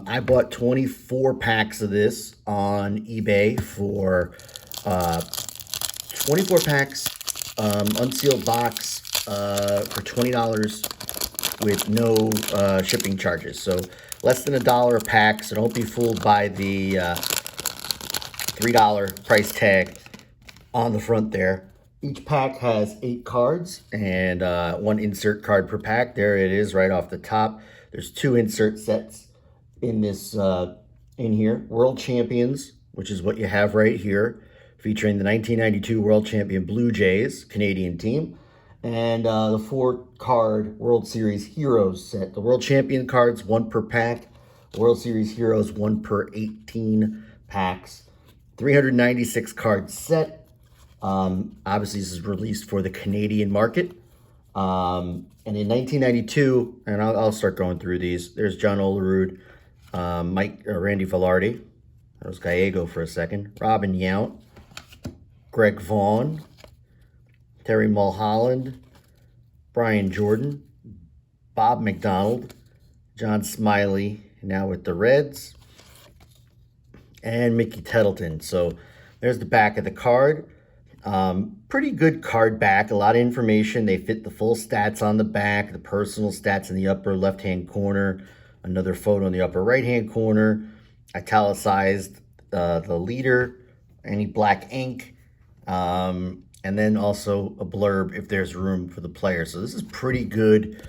I bought 24 packs of this on eBay for 24 packs, unsealed box for $20 with no shipping charges. So less than $1 a pack. So don't be fooled by the $3 price tag on the front there. Each pack has 8 cards and 1 insert card per pack. There it is right off the top. There's 2 insert sets in this in here. World Champions, which is what you have right here, featuring the 1992 World Champion Blue Jays, Canadian team, and the 4-card World Series Heroes set. The World Champion cards, 1 per pack. World Series Heroes, 1 per 18 packs. 396 card set. Obviously, this is released for the Canadian market. And in 1992, and I'll start going through these. There's John Olerud, Randy Velarde. That was Gallego for a second. Robin Yount, Greg Vaughn, Terry Mulholland, Brian Jordan, Bob McDonald, John Smiley, now with the Reds, and Mickey Tettleton. So there's the back of the card. Pretty good card back, a lot of information. They fit the full stats on the back, the personal stats in the upper left-hand corner, another photo in the upper right-hand corner, italicized the leader, any black ink, and then also a blurb if there's room for the player. So this is pretty good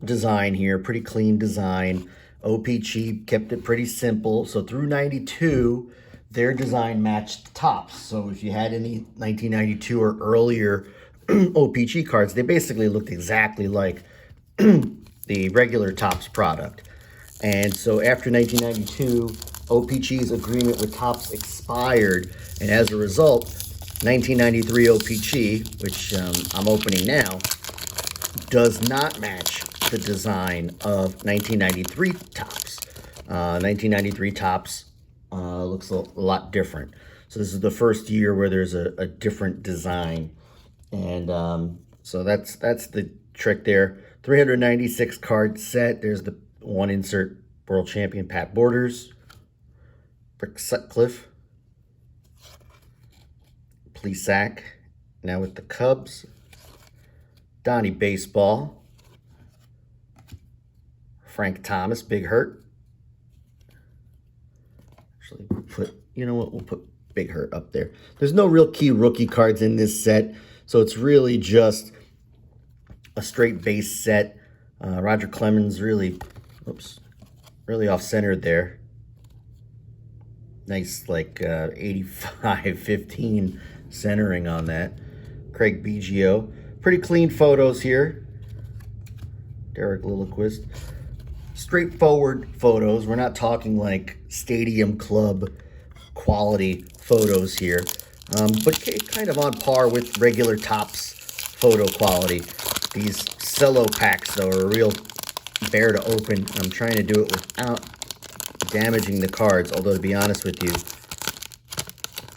design here, pretty clean design. O-Pee-Chee kept it pretty simple. So through 92, their design matched Topps. So if you had any 1992 or earlier O-Pee-Chee cards, they basically looked exactly like the regular Topps product. And so after 1992, O-Pee-Chee's agreement with Topps expired, and as a result, 1993 O-Pee-Chee, which I'm opening now, does not match the design of 1993 Topps. 1993 Topps looks a lot different. So this is the first year where there's a different design. And so that's the trick there. 396 card set. There's the 1 insert World Champion Pat Borders, Rick Sutcliffe, Plesac, now with the Cubs, Donnie Baseball, Frank Thomas, Big Hurt. Actually, we'll put Big Hurt up there. There's no real key rookie cards in this set, so it's really just a straight base set. Roger Clemens really off-centered there. Nice, like 85-15 centering on that. Craig Biggio. Pretty clean photos here. Derek Lilliquist. Straightforward photos. We're not talking like stadium club quality photos here, but kind of on par with regular Topps photo quality. These cello packs, though, are a real bear to open. I'm trying to do it without damaging the cards, although to be honest with you,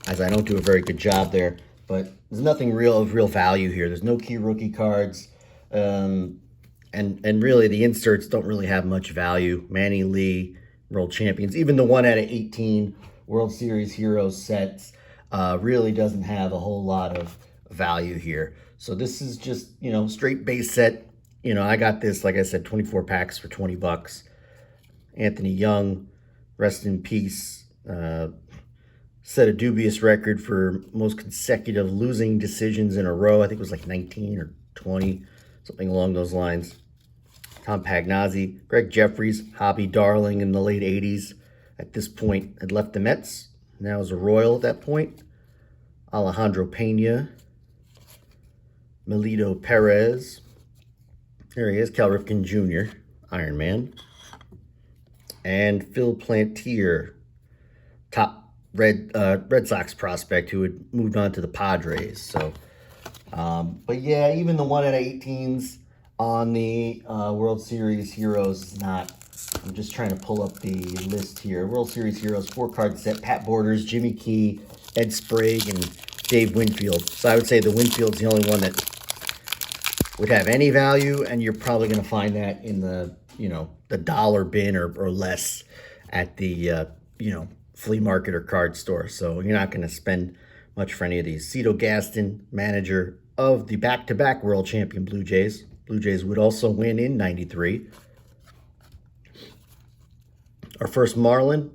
as I don't do a very good job there, but there's nothing of real value here. There's no key rookie cards. And really, the inserts don't really have much value. Manny Lee, World Champions, even the 1 out of 18 World Series Heroes sets really doesn't have a whole lot of value here. So this is just, straight base set. I got this, like I said, 24 packs for $20. Anthony Young, rest in peace, set a dubious record for most consecutive losing decisions in a row. I think it was like 19 or 20. Something along those lines. Tom Pagnazzi, Greg Jeffries, hobby darling in the late 80s. At this point, had left the Mets. Now is a Royal at that point. Alejandro Pena. Melito Perez. There he is, Cal Ripken Jr., Iron Man. And Phil Plantier, top Red Sox prospect who had moved on to the Padres. So, but yeah, even the 1 out of 18s on the World Series Heroes is not. I'm just trying to pull up the list here. World Series Heroes 4-card set: Pat Borders, Jimmy Key, Ed Sprague, and Dave Winfield. So I would say the Winfield's the only one that would have any value, and you're probably going to find that in the the dollar bin or less at the flea market or card store. So you're not going to spend much for any of these. Cito Gaston, manager of the back-to-back world champion Blue Jays. Blue Jays would also win in 93. Our first Marlin,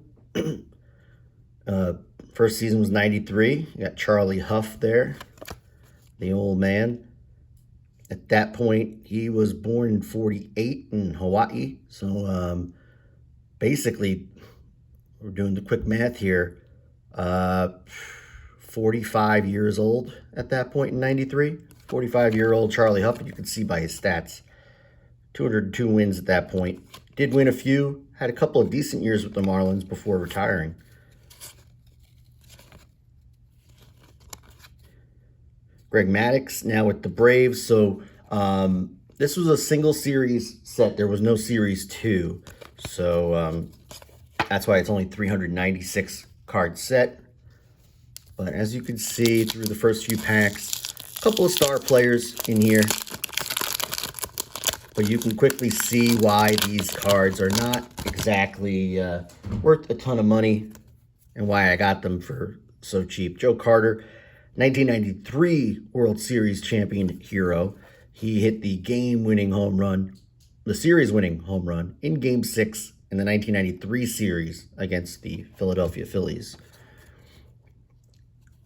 first season was 93. You got Charlie Huff there, the old man. At that point, he was born in 48 in Hawaii. So basically, we're doing the quick math here, 45 years old at that point in 93. 45-year-old Charlie Huff, and you can see by his stats, 202 wins at that point. Did win a few, had a couple of decent years with the Marlins before retiring. Greg Maddux, now with the Braves. So this was a single series set. There was no series 2. So that's why it's only 396 card set. But as you can see through the first few packs, a couple of star players in here. But you can quickly see why these cards are not exactly worth a ton of money and why I got them for so cheap. Joe Carter, 1993 World Series champion hero. He hit the game-winning home run, the series-winning home run in Game 6 in the 1993 series against the Philadelphia Phillies.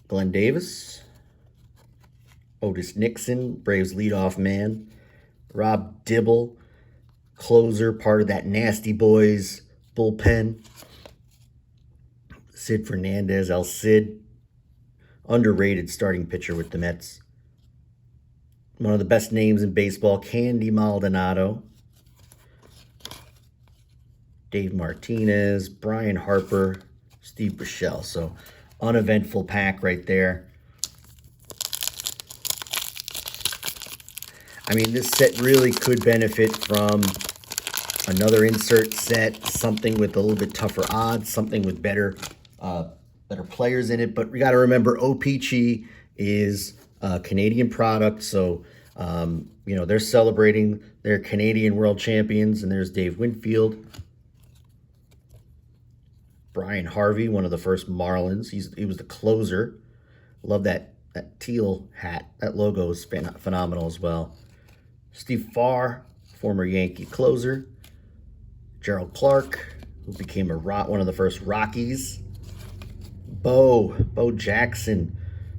Glenn Davis, Otis Nixon, Braves leadoff man. Rob Dibble, closer, part of that Nasty Boys bullpen. Sid Fernandez, El Cid, underrated starting pitcher with the Mets. One of the best names in baseball, Candy Maldonado. Dave Martinez, Brian Harper, Steve Buechele. So uneventful pack right there. I mean, this set really could benefit from another insert set, something with a little bit tougher odds, something with better players in it. But we got to remember, O-Pee-Chee is a Canadian product, so they're celebrating their Canadian world champions. And there's Dave Winfield, Brian Harvey, one of the first Marlins. He was the closer. Love that teal hat. That logo is phenomenal as well. Steve Farr, former Yankee closer. Gerald Clark, who became one of the first Rockies. Bo Jackson,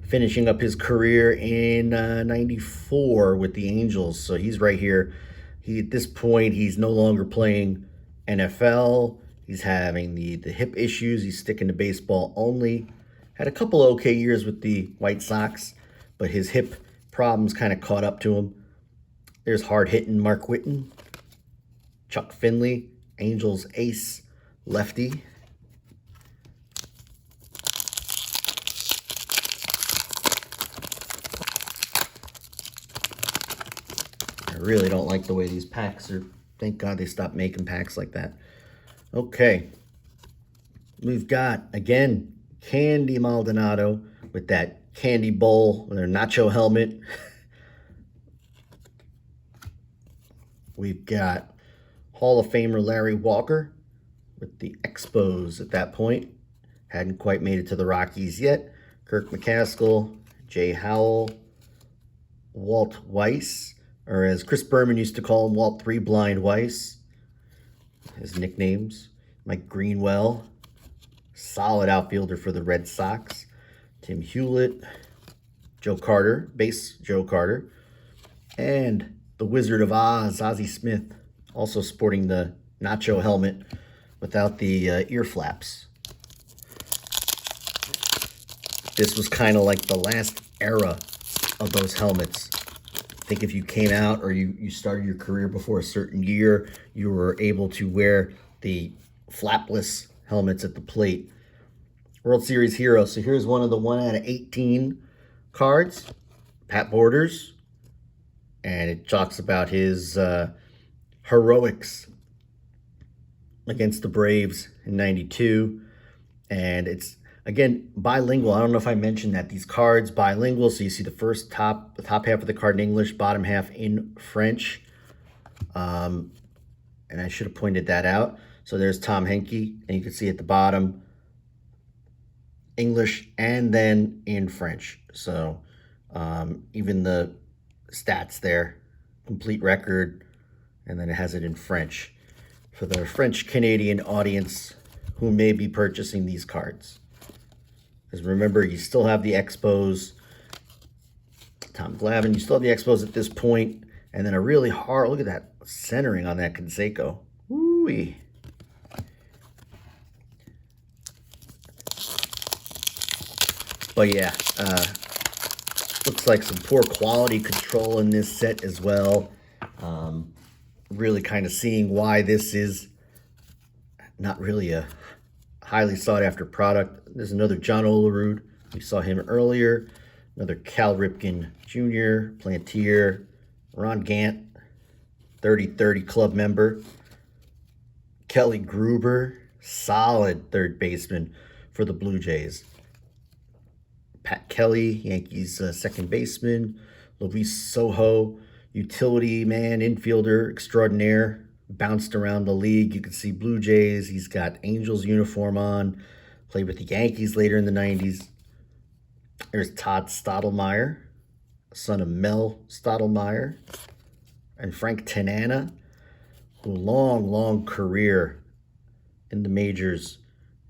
finishing up his career in 94 with the Angels. So he's right here. At this point, he's no longer playing NFL. He's having the hip issues. He's sticking to baseball only. Had a couple of okay years with the White Sox, but his hip problems kind of caught up to him. There's hard-hitting Mark Whitten. Chuck Finley, Angels ace, lefty. I really don't like the way these packs are. Thank God they stopped making packs like that. Okay. We've got, again, Candy Maldonado with that candy bowl with their nacho helmet. We've got Hall of Famer Larry Walker with the Expos at that point. Hadn't quite made it to the Rockies yet. Kirk McCaskill, Jay Howell, Walt Weiss, or as Chris Berman used to call him, Walt Three Blind Weiss. His nicknames. Mike Greenwell, solid outfielder for the Red Sox. Tim Hewlett, Joe Carter, base Joe Carter, and the Wizard of Oz, Ozzie Smith, also sporting the nacho helmet without the ear flaps. This was kind of like the last era of those helmets. I think if you came out or you started your career before a certain year, you were able to wear the flapless helmets at the plate. World Series hero. So here's one of the 1 out of 18 cards. Pat Borders. And it talks about his heroics against the Braves in 92. And it's, again, bilingual. I don't know if I mentioned that. These cards, bilingual. So you see the top half of the card in English, bottom half in French. and I should have pointed that out. So there's Tom Henke, and you can see at the bottom, English and then in French. So even the stats there, complete record, and then it has it in French for the French-Canadian audience who may be purchasing these cards. Because remember, you still have the Expos, Tom Glavine, you still have the Expos at this point, and then a really hard, look at that centering on that Canseco. Woo-wee. But yeah, looks like some poor quality control in this set as well. Really kind of seeing why this is not really a highly sought after product. There's another John Olerud. We saw him earlier. Another Cal Ripken Jr., Plantier, Ron Gant, 30-30 club member. Kelly Gruber, solid third baseman for the Blue Jays. Pat Kelly, Yankees second baseman. Luis Sojo, utility man, infielder extraordinaire. Bounced around the league. You can see Blue Jays. He's got Angels uniform on. Played with the Yankees later in the 90s. There's Todd Stottlemyre, son of Mel Stottlemyre. And Frank Tanana, who long career in the majors.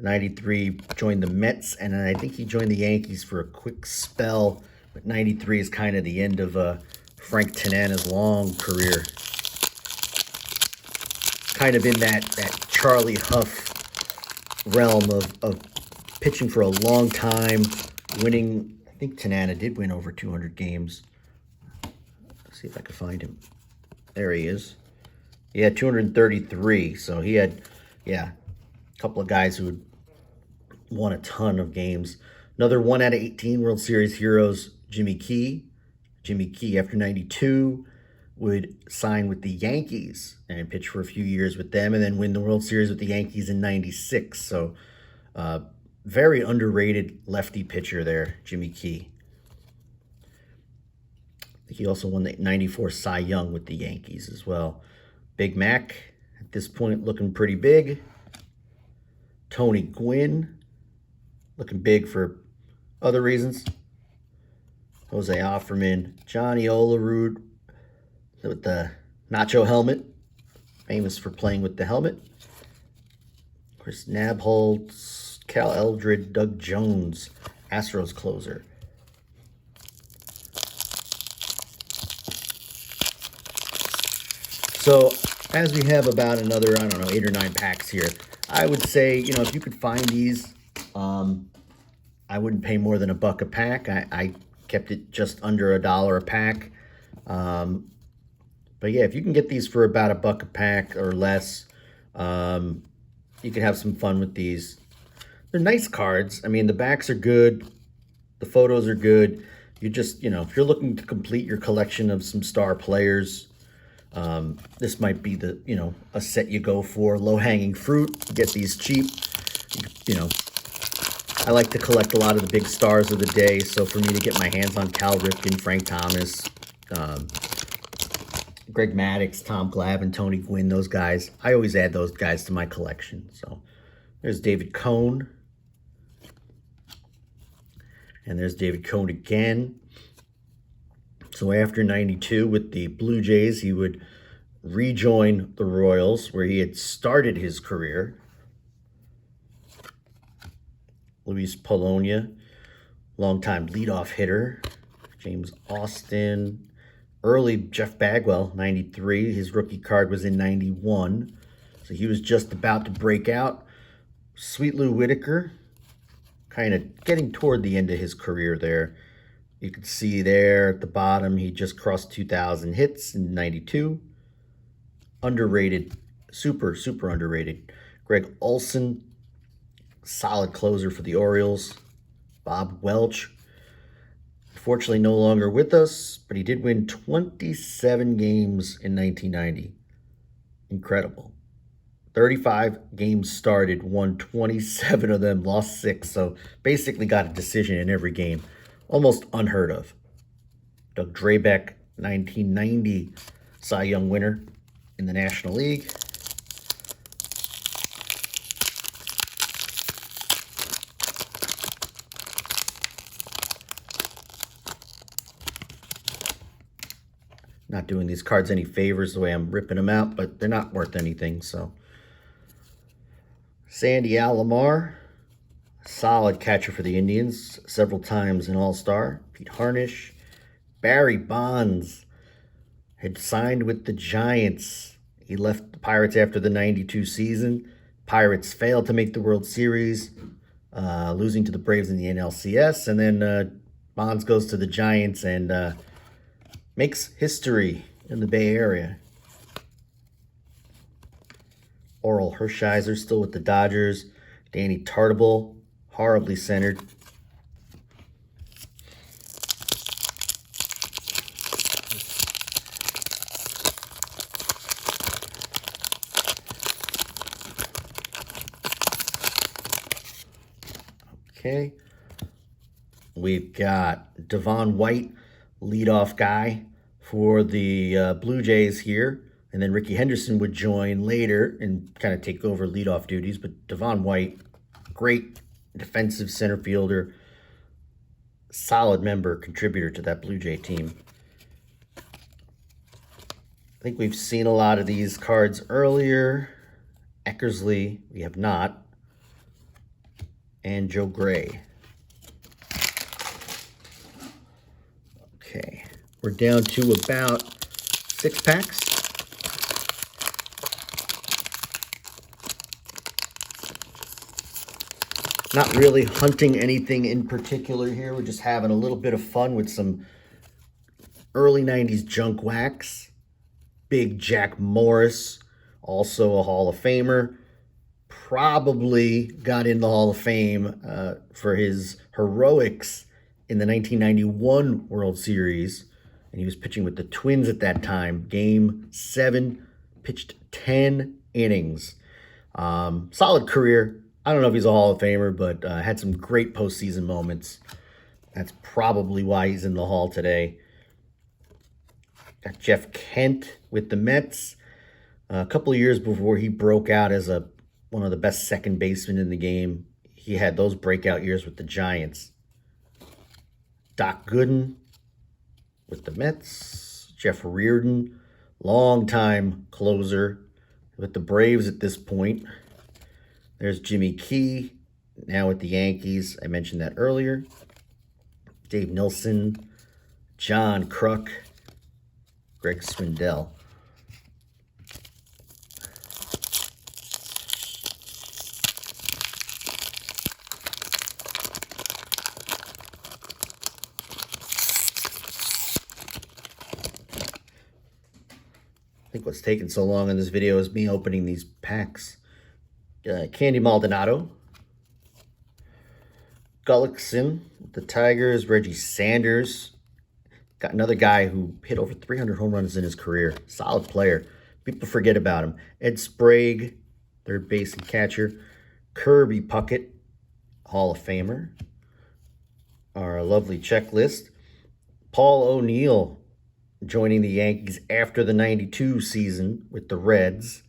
93 joined the Mets, and then I think he joined the Yankees for a quick spell. But 93 is kind of the end of Frank Tanana's long career. Kind of in that Charlie Huff realm of pitching for a long time, winning. I think Tanana did win over 200 games. Let's see if I can find him. There he is. He had 233, so he had, yeah, a couple of guys who had won a ton of games. Another 1 out of 18 World Series heroes, Jimmy Key. Jimmy Key, after 92, would sign with the Yankees and pitch for a few years with them and then win the World Series with the Yankees in 96. So very underrated lefty pitcher there, Jimmy Key. I think he also won the 94 Cy Young with the Yankees as well. Big Mac, at this point, looking pretty big. Tony Gwynn, looking big for other reasons. Jose Offerman, Johnny Olerud with the Nacho helmet, famous for playing with the helmet. Chris Nabholz, Cal Eldred, Doug Jones, Astros closer. So as we have about another, 8 or 9 packs here, I would say, if you could find these, I wouldn't pay more than $1 a pack. I kept it just under $1 a pack. But yeah, if you can get these for about $1 a pack or less, you can have some fun with these. They're nice cards. I mean, the backs are good. The photos are good. You just, if you're looking to complete your collection of some star players, this might be the, a set you go for. Low-hanging fruit. Get these cheap. I like to collect a lot of the big stars of the day. So for me to get my hands on Cal Ripken, Frank Thomas, Greg Maddux, Tom Glavine, Tony Gwynn, those guys, I always add those guys to my collection. So there's David Cone. And there's David Cone again. So after 92 with the Blue Jays, he would rejoin the Royals where he had started his career. Luis Polonia, longtime leadoff hitter. James Austin. Early Jeff Bagwell, 93. His rookie card was in 91. So he was just about to break out. Sweet Lou Whitaker, kind of getting toward the end of his career there. You can see there at the bottom, he just crossed 2,000 hits in 92. Underrated, super underrated. Greg Olson, solid closer for the Orioles. Bob Welch, unfortunately no longer with us, but he did win 27 games in 1990. Incredible. 35 games started, won 27 of them, lost 6. So basically got a decision in every game. Almost unheard of. Doug Drabeck, 1990 Cy Young winner in the National League. Not doing these cards any favors the way I'm ripping them out, but they're not worth anything, so. Sandy Alomar, solid catcher for the Indians, several times an All-Star. Pete Harnish. Barry Bonds had signed with the Giants. He left the Pirates after the 92 season. Pirates failed to make the World Series, losing to the Braves in the NLCS. And then Bonds goes to the Giants and makes history in the Bay Area. Oral Hershiser still with the Dodgers. Danny Tartabull, horribly centered. Okay. We've got Devon White, leadoff guy for the Blue Jays here. And then Ricky Henderson would join later and kind of take over leadoff duties. But Devon White, great defensive center fielder, solid member, contributor to that Blue Jay team. I think we've seen a lot of these cards earlier. Eckersley, we have not. And Joe Gray. Okay, we're down to about 6 packs. Not really hunting anything in particular here. We're just having a little bit of fun with some early 90s junk wax. Big Jack Morris, also a Hall of Famer. Probably got in the Hall of Fame for his heroics in the 1991 World Series. And he was pitching with the Twins at that time. Game 7, pitched 10 innings. Solid career. I don't know if he's a Hall of Famer, but had some great postseason moments. That's probably why he's in the Hall today. Got Jeff Kent with the Mets. A couple of years before he broke out as one of the best second basemen in the game, he had those breakout years with the Giants. Doc Gooden with the Mets. Jeff Reardon, longtime closer with the Braves at this point. There's Jimmy Key, now with the Yankees. I mentioned that earlier. Dave Nilsson, John Kruk, Greg Swindell. I think what's taking so long in this video is me opening these packs. Candy Maldonado, Gullickson, the Tigers, Reggie Sanders. Got another guy who hit over 300 home runs in his career. Solid player. People forget about him. Ed Sprague, third base and catcher. Kirby Puckett, Hall of Famer. Our lovely checklist. Paul O'Neill joining the Yankees after the 92 season with the Reds.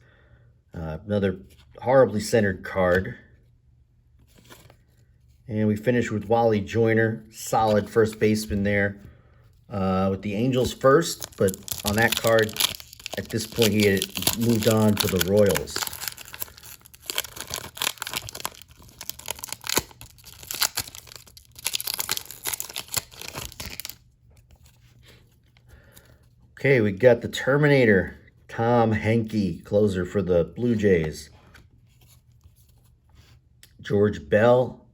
Another horribly centered card. And we finish with Wally Joyner, solid first baseman there with the Angels first, but on that card, at this point, he had moved on to the Royals. Okay, we got the Terminator, Tom Henke, closer for the Blue Jays. George Bell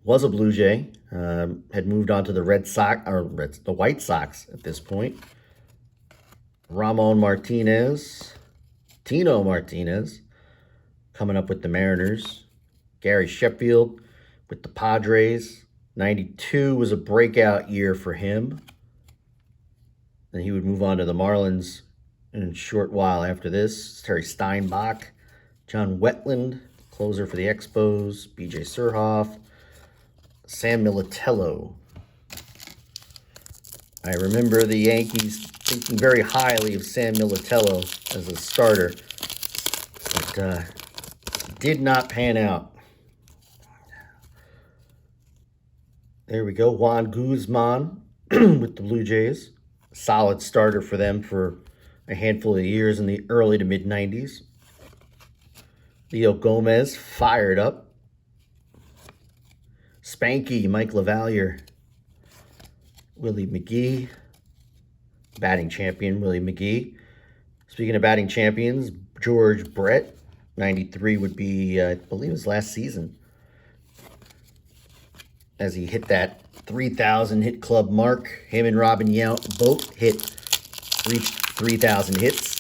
was a Blue Jay, had moved on to the the White Sox at this point. Ramon Martinez, Tino Martinez, coming up with the Mariners. Gary Sheffield with the Padres. 92 was a breakout year for him. Then he would move on to the Marlins in a short while after this. Terry Steinbach, John Wetland, closer for the Expos. B.J. Surhoff, Sam Militello. I remember the Yankees thinking very highly of Sam Militello as a starter, but did not pan out. There we go. Juan Guzman with the Blue Jays. solid starter for them for a handful of years in the early to mid-90s. Leo Gomez, fired up. Spanky, Mike LaValliere. Willie McGee, batting champion Willie McGee. Speaking of batting champions, George Brett, 93 would be, I believe, his last season, as he hit that 3,000 hit club mark. Him and Robin Yount both reached 3,000 hits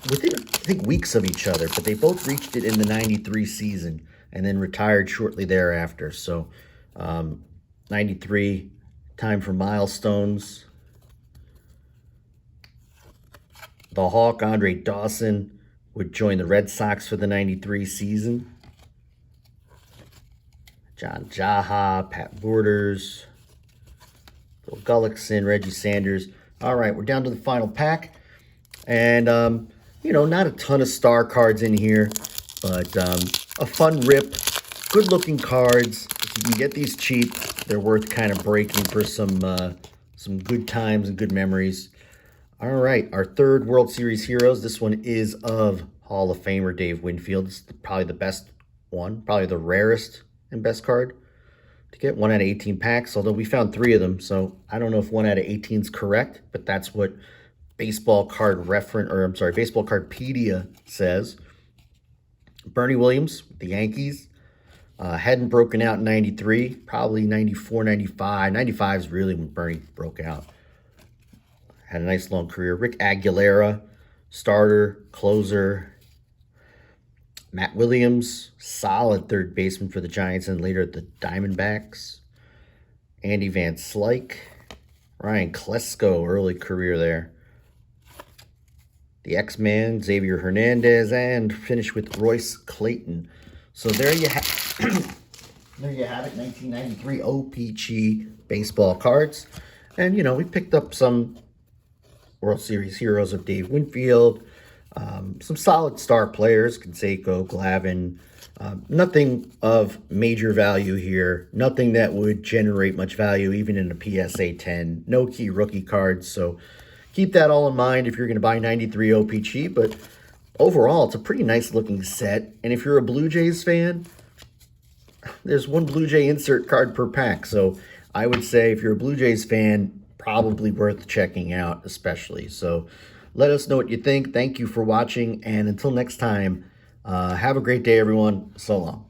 within, I think, weeks of each other, but they both reached it in the 93 season and then retired shortly thereafter. So 93, time for milestones. The Hawk, Andre Dawson, would join the Red Sox for the 93 season. John Jaha, Pat Borders, Bill Gullickson, Reggie Sanders. All right, we're down to the final pack. And, you know, not a ton of star cards in here, but a fun rip, good-looking cards. If you can get these cheap, they're worth kind of breaking for some good times and good memories. All right, our third World Series Heroes. This one is of Hall of Famer Dave Winfield. It's probably the best one, probably the rarest and best card to get. 1 out of 18 packs, although we found 3 of them, so I don't know if 1 out of 18 is correct, but that's what Baseball Cardpedia says. Bernie Williams, the Yankees, hadn't broken out in 93, probably 94, 95. 95 is really when Bernie broke out. Had a nice long career. Rick Aguilera, starter, closer. Matt Williams, solid third baseman for the Giants and later the Diamondbacks. Andy Van Slyke. Ryan Klesko, early career there. The X-Man, Xavier Hernandez, and finish with Royce Clayton. So there you have there you have it, 1993 O-Pee-Chee baseball cards. And, you know, we picked up some World Series Heroes of Dave Winfield, some solid star players, Canseco, Glavine. Nothing of major value here. Nothing that would generate much value even in a PSA 10. No key rookie cards, so keep that all in mind if you're going to buy 93 O-Pee-Chee. But overall, it's a pretty nice looking set. And if you're a Blue Jays fan, there's 1 Blue Jay insert card per pack. So I would say if you're a Blue Jays fan, probably worth checking out especially. So let us know what you think. Thank you for watching, and until next time, have a great day, everyone. So long.